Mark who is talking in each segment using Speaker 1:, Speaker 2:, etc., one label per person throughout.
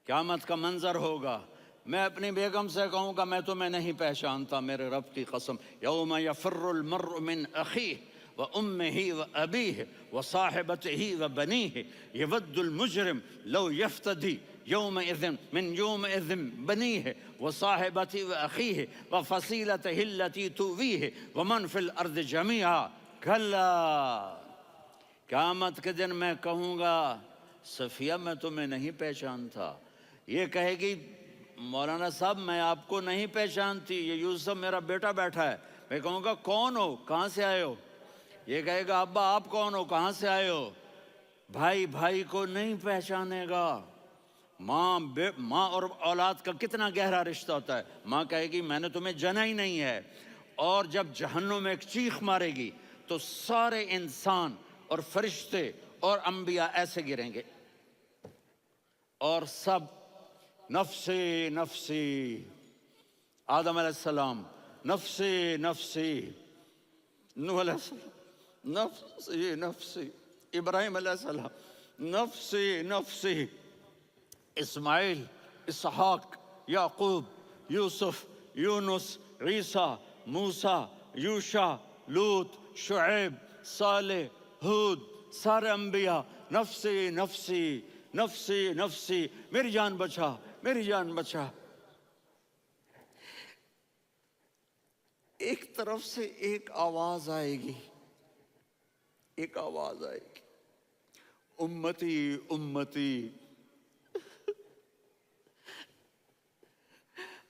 Speaker 1: قیامت کا منظر ہوگا، میں اپنی بیگم سے کہوں گا میں تمہیں نہیں پہچانتا، میرے رب کی قسم، یوم یفر المرء من اخیہ وامہ وابیہ وصاحبتہ وبنیہ یود المجرم لو یفتدی یومئذ من یومئذ بنیہ وصاحبتہ واخیہ وفصیلتہ التی تؤویہ ومن فی الارض جمیعا کلا، قیامت کے دن میں کہوں گا صفیہ میں تمہیں نہیں پہچانتا، یہ کہے گی مولانا صاحب میں آپ کو نہیں پہچانتی، یہ یوسف میرا بیٹا بیٹھا ہے، میں کہوں گا کون ہو، کہاں سے آئے ہو؟ یہ کہے گا ابا آپ کون ہو، کہاں سے آئے ہو؟ بھائی بھائی کو نہیں پہچانے گا۔ ماں اور اولاد کا کتنا گہرا رشتہ ہوتا ہے، ماں کہے گی میں نے تمہیں جنا ہی نہیں ہے، اور جب جہنم میں ایک چیخ مارے گی تو سارے انسان اور فرشتے اور انبیاء ایسے گریں گے اور سب نفسی نفسی، آدم علیہ السلام نفسی نفسی، نوح علیہ السلام نفسی نفسی، ابراہیم علیہ السلام نفسی نفسی، اسماعیل، اسحاق، یعقوب، یوسف، یونس، عیسیٰ، موسیٰ، یوشع، لوط، شعیب، صالح، ہود، سارے انبیاء نفسی نفسی نفسی نفسی، میری جان بچا میری جان بچا۔ ایک طرف سے ایک آواز آئے گی، ایک آواز آئے گی، امتی امتی،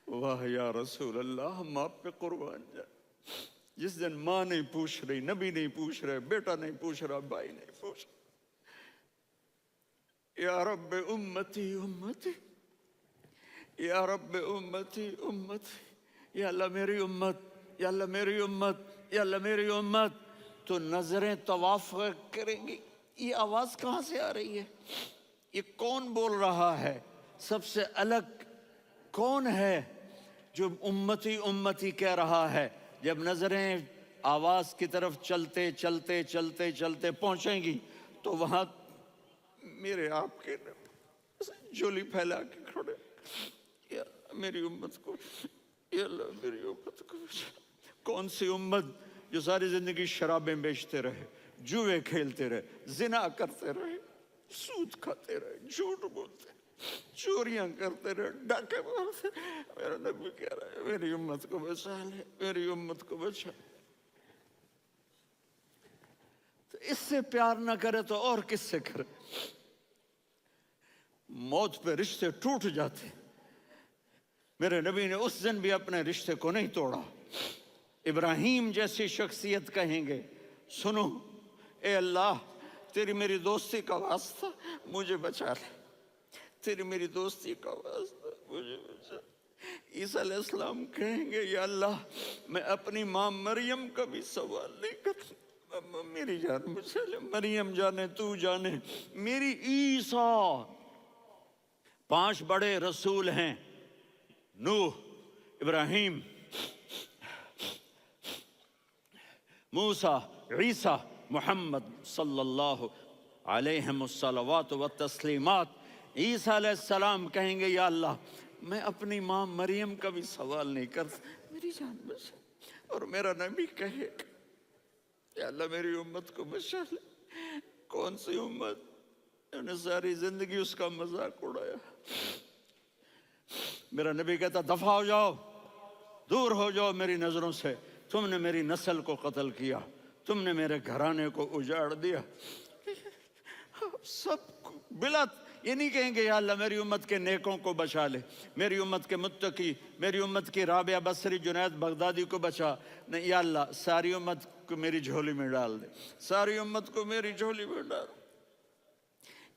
Speaker 1: واہ یا رسول اللہ ہم آپ پہ قربان جائیں۔ جس دن ماں نہیں پوچھ رہی، نبی نہیں پوچھ رہے، بیٹا نہیں پوچھ رہا، بھائی نہیں پوچھ رہا، یا رب امتی امتی، یا رب امتی امتی، یا اللہ میری امت، یا اللہ میری امت، یا اللہ میری امت، تو نظریں طواف کریں گی، یہ آواز کہاں سے آ رہی ہے؟ یہ کون بول رہا ہے؟ سب سے الگ کون ہے جو امتی امتی کہہ رہا ہے؟ جب نظریں آواز کی طرف چلتے چلتے چلتے چلتے پہنچیں گی تو وہاں میرے آپ کے جھولی پھیلا کے کھڑے، یا میری امت کو، یا اللہ میری امت کو۔ کون سی امت جو ساری زندگی شرابیں بیچتے رہے، جوئے کھیلتے رہے، زنا کرتے رہے، سود کھاتے رہے، جھوٹ بولتے، چوریاں کرتے رہے، ڈاکے مارتے، میرا نبی کہہ رہا ہے میری امت کو بچا لے، میری امت کو بچا۔ تو اس سے پیار نہ کرے تو اور کس سے کرے؟ موت پہ رشتے ٹوٹ جاتے، میرے نبی نے اس دن بھی اپنے رشتے کو نہیں توڑا۔ ابراہیم جیسی شخصیت کہیں گے سنو اے اللہ تیری میری دوستی کا واسطہ مجھے بچا لے، تیری میری دوستی کا واسطہ مجھے بچا لے۔ عیسیٰ علیہ السلام کہیں گے یا اللہ میں اپنی ماں مریم کا بھی سوال نہیں کرتا، میری جان بچا لے، مریم جانے تو جانے میری عیسیٰ۔ 5 بڑے رسول ہیں، نوح، ابراہیم، موسیٰ، عیسیٰ، محمد صلی اللہ علیہ الصلوات والتسلیمات۔ عیسیٰ علیہ السلام کہیں گے یا اللہ میں اپنی ماں مریم کا بھی سوال نہیں کرتا، میری جان بچا۔ اور میرا نبی کہے یا اللہ میری امت کو بچا لے۔ کون سی امت جنہوں نے ساری زندگی اس کا مذاق اڑایا؟ میرا نبی کہتا دفع ہو جاؤ، دور ہو جاؤ میری نظروں سے، تم نے میری نسل کو قتل کیا، تم نے میرے گھرانے کو اجاڑ دیا۔ سب بلا یہ نہیں کہیں گے یا اللہ میری امت کے نیکوں کو بچا لے، میری امت کے متقی، میری امت کی رابعہ بصری، جنید بغدادی کو بچا، نہیں یا اللہ ساری امت کو میری جھولی میں ڈال دے، ساری امت کو میری جھولی میں ڈال۔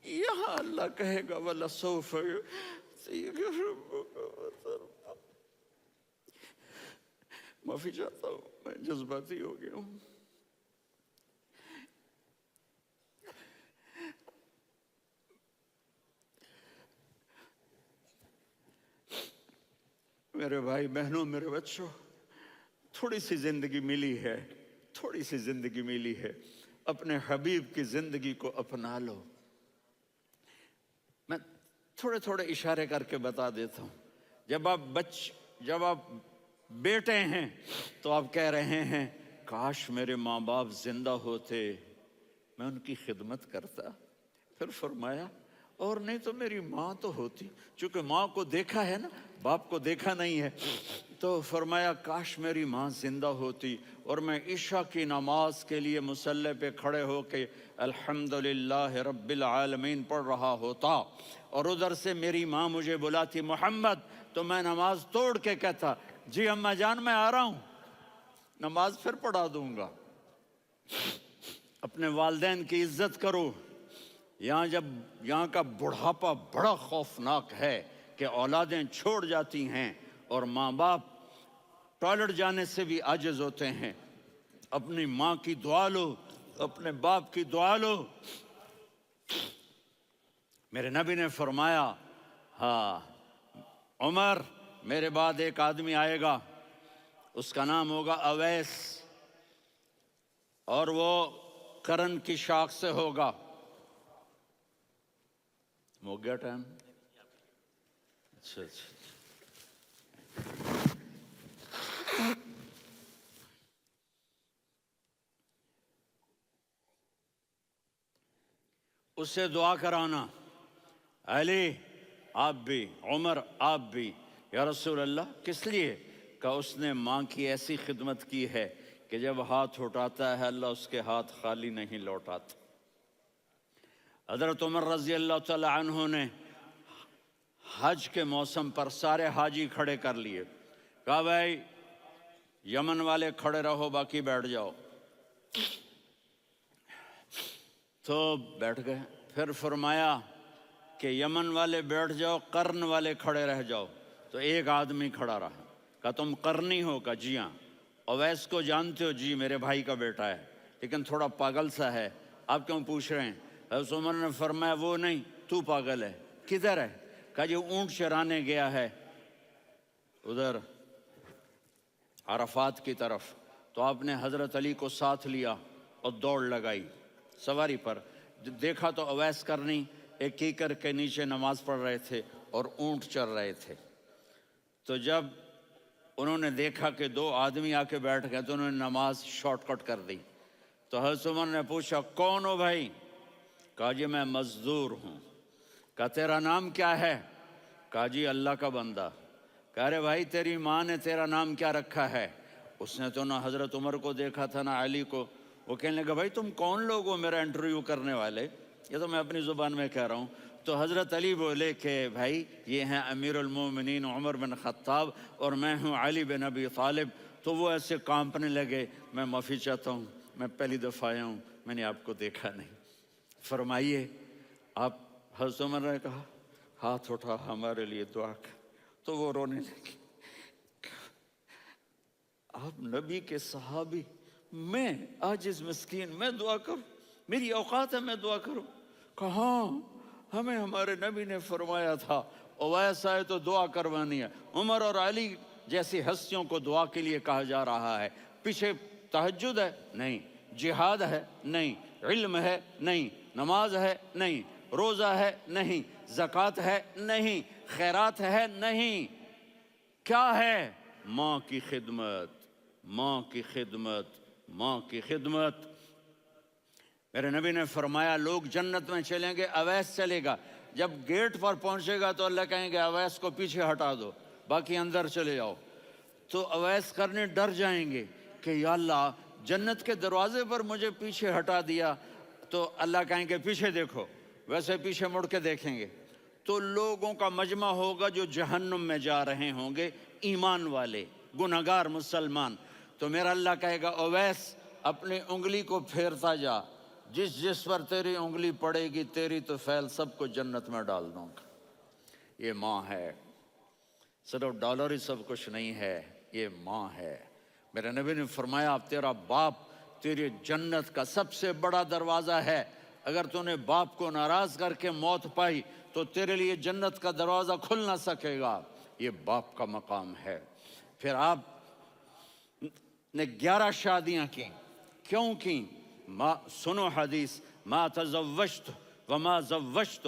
Speaker 1: یہاں اللہ کہے گا وَلَسَوْفَ يُعْطِيكَ رَبُّكَ فَتَرْضَىٰ۔ معافی چاہتا ہوں میں جذباتی ہو گیا ہوں۔ میرے بھائی بہنوں، میرے بچوں، تھوڑی سی زندگی ملی ہے، تھوڑی سی زندگی ملی ہے، اپنے حبیب کی زندگی کو اپنا لو۔ میں تھوڑے تھوڑے اشارے کر کے بتا دیتا ہوں. جب آپ بیٹے ہیں تو آپ کہہ رہے ہیں کاش میرے ماں باپ زندہ ہوتے، میں ان کی خدمت کرتا. پھر فرمایا اور نہیں تو میری ماں تو ہوتی. چونکہ ماں کو دیکھا ہے نا، باپ کو دیکھا نہیں ہے، تو فرمایا کاش میری ماں زندہ ہوتی اور میں عشاء کی نماز کے لیے مصلی پہ کھڑے ہو کے الحمدللہ رب العالمین پڑھ رہا ہوتا، اور ادھر سے میری ماں مجھے بلاتی محمد، تو میں نماز توڑ کے کہتا جی اماں جان میں آ رہا ہوں، نماز پھر پڑھا دوں گا. اپنے والدین کی عزت کرو. یہاں کا بڑھاپا بڑا خوفناک ہے کہ اولادیں چھوڑ جاتی ہیں اور ماں باپ ٹوائلٹ جانے سے بھی عاجز ہوتے ہیں. اپنی ماں کی دعا لو، اپنے باپ کی دعا لو. میرے نبی نے فرمایا ہاں عمر میرے بعد ایک آدمی آئے گا، اس کا نام ہوگا اویس، اور وہ کرن کی شاخ سے ہوگا. ہو گیا ٹائم؟ اچھا. اس سے دعا کرانا، علی آپ بھی، عمر آپ بھی. یا رسول اللہ کس لیے؟ کہ اس نے ماں کی ایسی خدمت کی ہے کہ جب ہاتھ اٹھاتا ہے اللہ اس کے ہاتھ خالی نہیں لوٹاتا. حضرت عمر رضی اللہ تعالی عنہ نے حج کے موسم پر سارے حاجی کھڑے کر لیے، کہا بھائی یمن والے کھڑے رہو باقی بیٹھ جاؤ. تو بیٹھ گئے. پھر فرمایا کہ یمن والے بیٹھ جاؤ، قرن والے کھڑے رہ جاؤ. تو ایک آدمی کھڑا رہا. کہا تم قرنی ہو؟ کہا جی ہاں. اویس کو جانتے ہو؟ جی میرے بھائی کا بیٹا ہے لیکن تھوڑا پاگل سا ہے، آپ کیوں پوچھ رہے ہیں؟ حضرت عمر نے فرمایا وہ نہیں، تو پاگل ہے. کدھر ہے؟ کہا جی اونٹ چرانے گیا ہے ادھر عرفات کی طرف. تو آپ نے حضرت علی کو ساتھ لیا اور دوڑ لگائی سواری پر. دیکھا تو اویس کرنی ایک کیکر کے نیچے نماز پڑھ رہے تھے اور اونٹ چر رہے تھے. تو جب انہوں نے دیکھا کہ دو آدمی آ کے بیٹھ گئے تو انہوں نے نماز شارٹ کٹ کر دی. تو حضرت عمر نے پوچھا کون ہو بھائی؟ کہا جی میں مزدور ہوں. کہا تیرا نام کیا ہے؟ کہا جی اللہ کا بندہ. کہا رے بھائی تیری ماں نے تیرا نام کیا رکھا ہے؟ اس نے تو نہ حضرت عمر کو دیکھا تھا نہ علی کو. وہ کہنے لگا بھائی تم کون لوگ ہو میرا انٹرویو کرنے والے؟ یہ تو میں اپنی زبان میں کہہ رہا ہوں. تو حضرت علی بولے کہ بھائی یہ ہیں امیر المومنین عمر بن خطاب اور میں ہوں علی بن ابی طالب. تو وہ ایسے کانپنے لگے. میں معافی چاہتا ہوں، میں پہلی دفعہ آیا ہوں، میں نے آپ کو دیکھا نہیں. فرمائیے آپ. حضرت عمر نے کہا ہاتھ اٹھا ہمارے لیے دعا کر. تو وہ رونے لگے. آپ نبی کے صحابی، میں عاجز مسکین، میں دعا کروں؟ میری اوقات ہے میں دعا کروں؟ کہاں ہمیں ہمارے نبی نے فرمایا تھا اویس آئے تو دعا کروانی ہے. عمر اور علی جیسی ہستیوں کو دعا کے لیے کہا جا رہا ہے. پیچھے تہجد ہے؟ نہیں. جہاد ہے؟ نہیں. علم ہے؟ نہیں. نماز ہے؟ نہیں. روزہ ہے؟ نہیں. زکوٰۃ ہے؟ نہیں. خیرات ہے؟ نہیں. کیا ہے؟ ماں کی خدمت، ماں کی خدمت، ماں کی خدمت. میرے نبی نے فرمایا لوگ جنت میں چلیں گے، اویس چلے گا. جب گیٹ پر پہنچے گا تو اللہ کہیں گے اویس کو پیچھے ہٹا دو، باقی اندر چلے جاؤ. تو اویس کرنے ڈر جائیں گے کہ یا اللہ جنت کے دروازے پر مجھے پیچھے ہٹا دیا. تو اللہ کہیں گے پیچھے دیکھو، ویسے پیچھے مڑ کے دیکھیں گے تو لوگوں کا مجمع ہوگا جو جہنم میں جا رہے ہوں گے، ایمان والے، گنہگار مسلمان. تو میرا اللہ کہے گا اویس اپنی انگلی کو پھیرتا جا، جس پر تیری انگلی پڑے گی تیری تو فیل سب کو جنت میں ڈال دوں گا. یہ ماں ہے، صرف ڈالر ہی سب کچھ نہیں ہے، یہ ماں ہے. میرے نبی نے فرمایا تیرا باپ تیری جنت کا سب سے بڑا دروازہ ہے. اگر تو نے باپ کو ناراض کر کے موت پائی تو تیرے لیے جنت کا دروازہ کھل نہ سکے گا. یہ باپ کا مقام ہے. پھر آپ نے 11 شادیاں کی. کیوں کی؟ سنو حدیث، ما تزوجت وما زوجت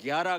Speaker 1: 11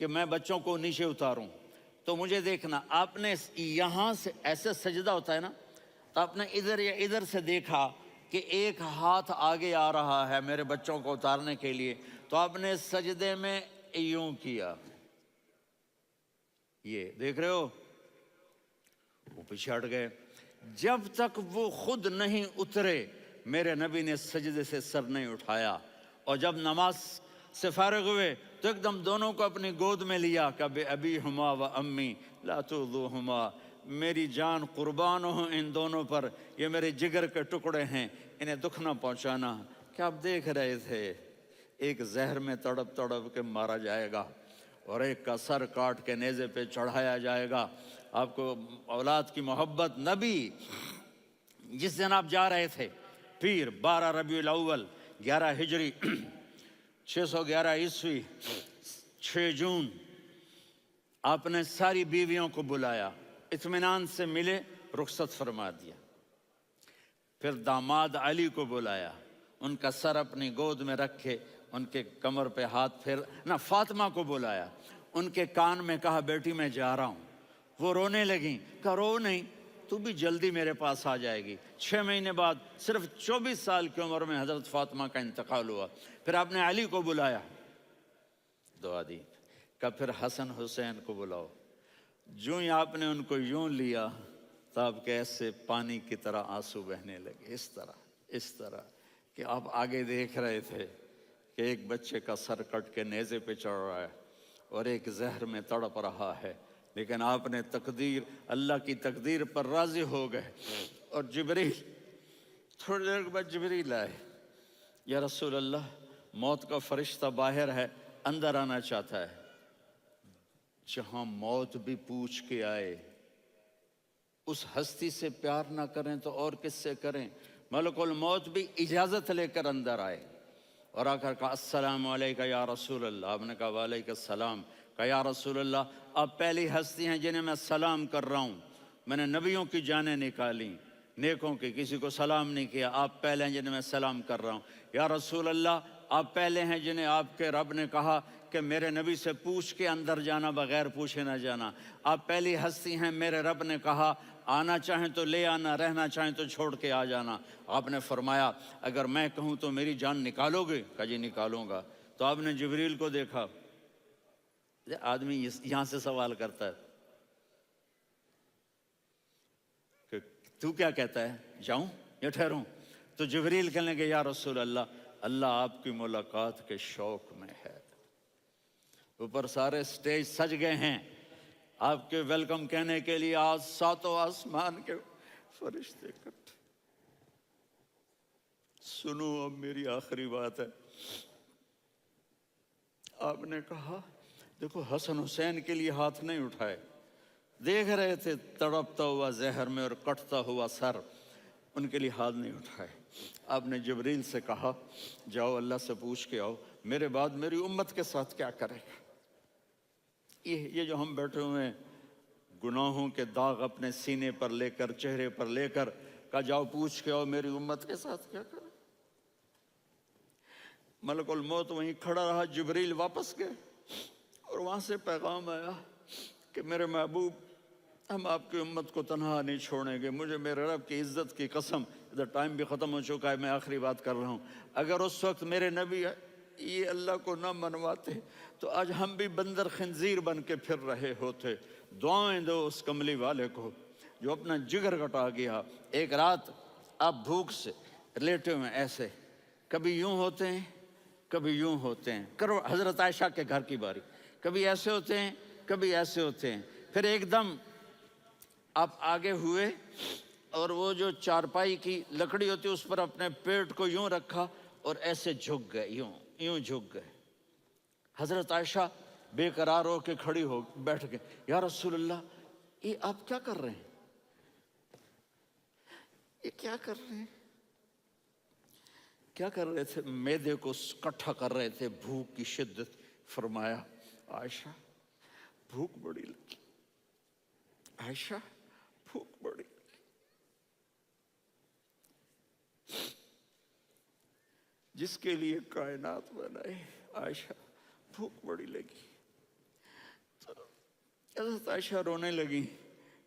Speaker 1: کہ میں بچوں کو نیچے اتاروں، تو مجھے دیکھنا، آپ نے یہاں سے ایسے سجدہ ہوتا ہے نا، تو آپ نے ادھر یا ادھر سے دیکھا کہ ایک ہاتھ آگے آ رہا ہے میرے بچوں کو اتارنے کے لیے، تو آپ نے سجدے میں یوں کیا، یہ دیکھ رہے ہو، وہ پیچھے ہٹ گئے۔ جب تک وہ خود نہیں اترے میرے نبی نے سجدے سے سر نہیں اٹھایا، اور جب نماز سے فارغ ہوئے تو ایک دم دونوں کو اپنی گود میں لیا کہ بے ابی ہما و امی لا تؤذوہما، میری جان قربان ہوں ان دونوں پر، یہ میرے جگر کے ٹکڑے ہیں، انہیں دکھ نہ پہنچانا۔ کیا آپ دیکھ رہے تھے؟ ایک زہر میں تڑپ تڑپ کے مارا جائے گا، اور ایک کا سر کاٹ کے نیزے پہ چڑھایا جائے گا۔ آپ کو اولاد کی محبت، نبی جس دن آپ جا رہے تھے، پیر 12 ربیع الاول 11 ہجری 611 عیسوی 6 جون، آپ نے ساری بیویوں کو بلایا، اطمینان سے ملے، رخصت فرما دیا۔ پھر داماد علی کو بلایا، ان کا سر اپنی گود میں رکھے، ان کے کمر پہ ہاتھ پھیر نہ، فاطمہ کو بلایا، ان کے کان میں کہا بیٹی میں جا رہا ہوں۔ وہ رونے لگیں، کہا رو نہیں، تو بھی جلدی میرے پاس آ جائے گی۔ 6 مہینے بعد صرف 24 سال کی عمر میں حضرت فاطمہ کا انتقال ہوا۔ پھر آپ نے علی کو بلایا، دعا دی، کہ پھر حسن حسین کو بلاؤ۔ جو ہی آپ نے ان کو یوں لیا تو آپ کے ایسے پانی کی طرح آنسو بہنے لگے، اس طرح کہ آپ آگے دیکھ رہے تھے کہ ایک بچے کا سر کٹ کے نیزے پہ چڑھ رہا ہے اور ایک زہر میں تڑپ رہا ہے، لیکن آپ نے تقدیر، اللہ کی تقدیر پر راضی ہو گئے۔ اور جبریل، تھوڑی دیر کے بعد جبریل آئے، یا رسول اللہ، موت کا فرشتہ باہر ہے، اندر آنا چاہتا ہے۔ جہاں موت بھی پوچھ کے آئے، اس ہستی سے پیار نہ کریں تو اور کس سے کریں؟ ملک الموت بھی اجازت لے کر اندر آئے اور آ کر کہا السلام علیکہ یا رسول اللہ۔ آپ نے کہا وعلیکم السلام۔ کہا یا رسول اللہ، آپ پہلی ہستی ہیں جنہیں میں سلام کر رہا ہوں، میں نے نبیوں کی جانیں نکالی، نیکوں کی، کسی کو سلام نہیں کیا، آپ پہلے ہیں جنہیں میں سلام کر رہا ہوں۔ یا رسول اللہ، آپ پہلے ہیں جنہیں آپ کے رب نے کہا کہ میرے نبی سے پوچھ کے اندر جانا، بغیر پوچھے نہ جانا۔ آپ پہلی ہستی ہیں، میرے رب نے کہا آنا چاہیں تو لے آنا، رہنا چاہیں تو چھوڑ کے آ جانا۔ آپ نے فرمایا اگر میں کہوں تو میری جان نکالو گے؟ کہا جی نکالوں گا۔ تو آپ نے جبریل کو دیکھا، آدمی یہاں سے سوال کرتا ہے کہ تو کیا کہتا ہے، جاؤں یا ٹھہروں؟ تو جبریل کہنے لگے یا رسول اللہ، اللہ آپ کی ملاقات کے شوق میں ہے۔ اوپر سارے سٹیج سج گئے ہیں آپ کے ویلکم کہنے کے لیے، آج 7 آسمان کے فرشتے اکٹھے۔ سنو اب میری آخری بات ہے۔ آپ نے کہا دیکھو، حسن حسین کے لیے ہاتھ نہیں اٹھائے، دیکھ رہے تھے تڑپتا ہوا زہر میں اور کٹتا ہوا سر، ان کے لیے ہاتھ نہیں اٹھائے۔ آپ نے جبریل سے کہا جاؤ اللہ سے پوچھ کے آؤ میرے بعد میری امت کے ساتھ کیا کرے گا۔ یہ جو ہم بیٹھے ہوئے ہیں، گناہوں کے داغ اپنے سینے پر لے کر، چہرے پر لے کر، کہا جاؤ پوچھ کے آؤ میری امت کے ساتھ کیا کرے۔ ملک الموت وہیں کھڑا رہا، جبریل واپس گئے اور وہاں سے پیغام آیا کہ میرے محبوب، ہم آپ کی امت کو تنہا نہیں چھوڑیں گے، مجھے میرے رب کی عزت کی قسم، ادھر ٹائم بھی ختم ہو چکا ہے، میں آخری بات کر رہا ہوں، اگر اس وقت میرے نبی یہ اللہ کو نہ منواتے تو آج ہم بھی بندر خنزیر بن کے پھر رہے ہوتے۔ دعائیں دو اس کملی والے کو جو اپنا جگر کٹا گیا۔ ایک رات آپ بھوک سے لیٹے ہوئے ایسے، کبھی یوں ہوتے ہیں کبھی یوں ہوتے ہیں، کرو حضرت عائشہ کے گھر کی باری، کبھی ایسے ہوتے ہیں کبھی ایسے ہوتے ہیں، پھر ایک دم آپ آگے ہوئے اور وہ جو چارپائی کی لکڑی ہوتی اس پر اپنے پیٹ کو یوں رکھا اور ایسے جھک گئے، یوں جھک گئے۔ حضرت عائشہ بے قرار ہو کے کھڑی ہو بیٹھ گئے، یا رسول اللہ یہ آپ کیا کر رہے ہیں، یہ کیا کر رہے ہیں؟ کیا کر رہے تھے؟ معدے کو کٹھا کر رہے تھے، بھوک کی شدت۔ فرمایا عائشہ بھوک بڑی لگی، عائشہ بھوک بڑی لگی، جس کے لیے کائنات بنائے، عائشہ بھوک بڑی لگی۔ حضرت عائشہ رونے لگی،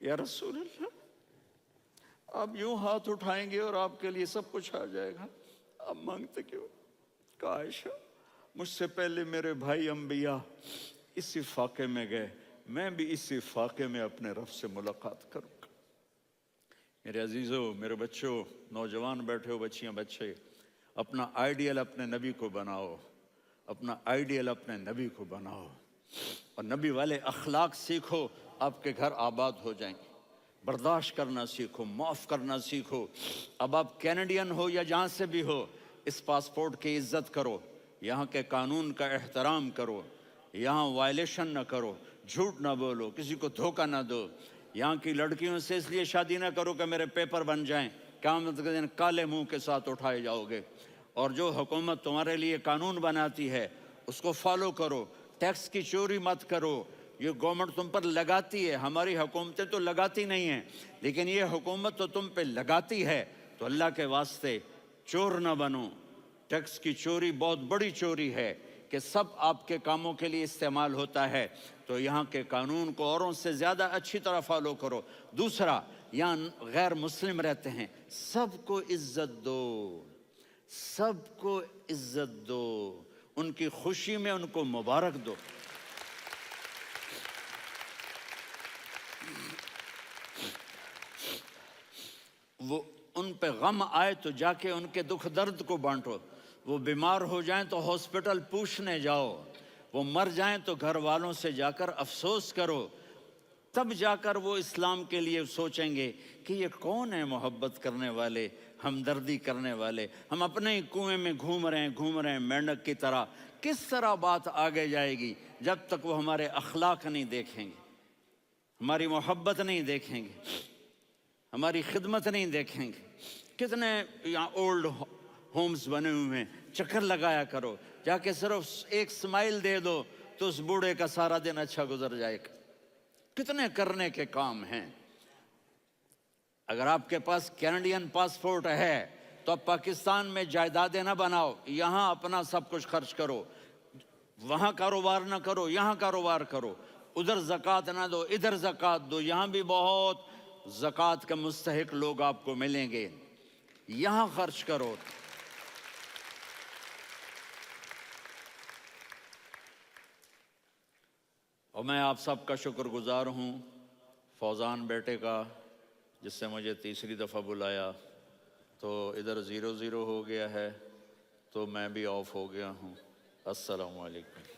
Speaker 1: یا رسول اللہ آپ یوں ہاتھ اٹھائیں گے اور آپ کے لیے سب کچھ آ جائے گا، آپ مانگتے کیوں؟ کہا عائشہ مجھ سے پہلے میرے بھائی انبیاء اسی فاقے میں گئے، میں بھی اسی فاقے میں اپنے رب سے ملاقات کروں گا۔ میرے عزیزوں، میرے بچوں، نوجوان بیٹھے ہو، بچیاں بچے، اپنا آئیڈیل اپنے نبی کو بناؤ، اپنا آئیڈیل اپنے نبی کو بناؤ، اور نبی والے اخلاق سیکھو، آپ کے گھر آباد ہو جائیں گے۔ برداشت کرنا سیکھو، معاف کرنا سیکھو۔ اب آپ کینیڈین ہو یا جہاں سے بھی ہو، اس پاسپورٹ کی عزت کرو، یہاں کے قانون کا احترام کرو، یہاں وائلیشن نہ کرو، جھوٹ نہ بولو، کسی کو دھوکہ نہ دو۔ یہاں کی لڑکیوں سے اس لیے شادی نہ کرو کہ میرے پیپر بن جائیں، قیامت کے دن کالے منہ کے ساتھ اٹھائے جاؤ گے۔ اور جو حکومت تمہارے لیے قانون بناتی ہے اس کو فالو کرو، ٹیکس کی چوری مت کرو۔ یہ گورنمنٹ تم پر لگاتی ہے، ہماری حکومتیں تو لگاتی نہیں ہیں، لیکن یہ حکومت تو تم پہ لگاتی ہے، تو اللہ کے واسطے چور نہ بنو۔ ٹیکس کی چوری بہت بڑی چوری ہے کہ سب آپ کے کاموں کے لیے استعمال ہوتا ہے، تو یہاں کے قانون کو اوروں سے زیادہ اچھی طرح فالو کرو۔ دوسرا، یہاں غیر مسلم رہتے ہیں، سب کو عزت دو، سب کو عزت دو، ان کی خوشی میں ان کو مبارک دو۔ وہ ان پہ غم آئے تو جا کے ان کے دکھ درد کو بانٹو، وہ بیمار ہو جائیں تو ہاسپٹل پوچھنے جاؤ، وہ مر جائیں تو گھر والوں سے جا کر افسوس کرو، تب جا کر وہ اسلام کے لیے سوچیں گے کہ یہ کون ہے محبت کرنے والے، ہمدردی کرنے والے۔ ہم اپنے ہی کنویں میں گھوم رہے ہیں مینڈک کی طرح، کس طرح بات آگے جائے گی جب تک وہ ہمارے اخلاق نہیں دیکھیں گے، ہماری محبت نہیں دیکھیں گے، ہماری خدمت نہیں دیکھیں گے۔ کتنے یہاں اولڈ ہومز بنے ہوئے ہیں، چکر لگایا کرو، جا کے صرف ایک سمائل دے دو تو اس بوڑھے کا سارا دن اچھا گزر جائے گا۔ کتنے کرنے کے کام ہیں۔ اگر آپ کے پاس کینیڈین پاسپورٹ ہے تو اب پاکستان میں جائیدادیں نہ بناؤ، یہاں اپنا سب کچھ خرچ کرو، وہاں کاروبار نہ کرو، یہاں کاروبار کرو، ادھر زکوٰۃ نہ دو، ادھر زکوٰۃ دو، یہاں بھی بہت زکوٰۃ کے مستحق لوگ آپ کو ملیں گے، یہاں خرچ کرو۔ اور میں آپ سب کا شکر گزار ہوں، فوزان بیٹے کا، جس سے مجھے تیسری دفعہ بلایا، تو ادھر 0-0 ہو گیا ہے تو میں بھی آف ہو گیا ہوں۔ السلام علیکم۔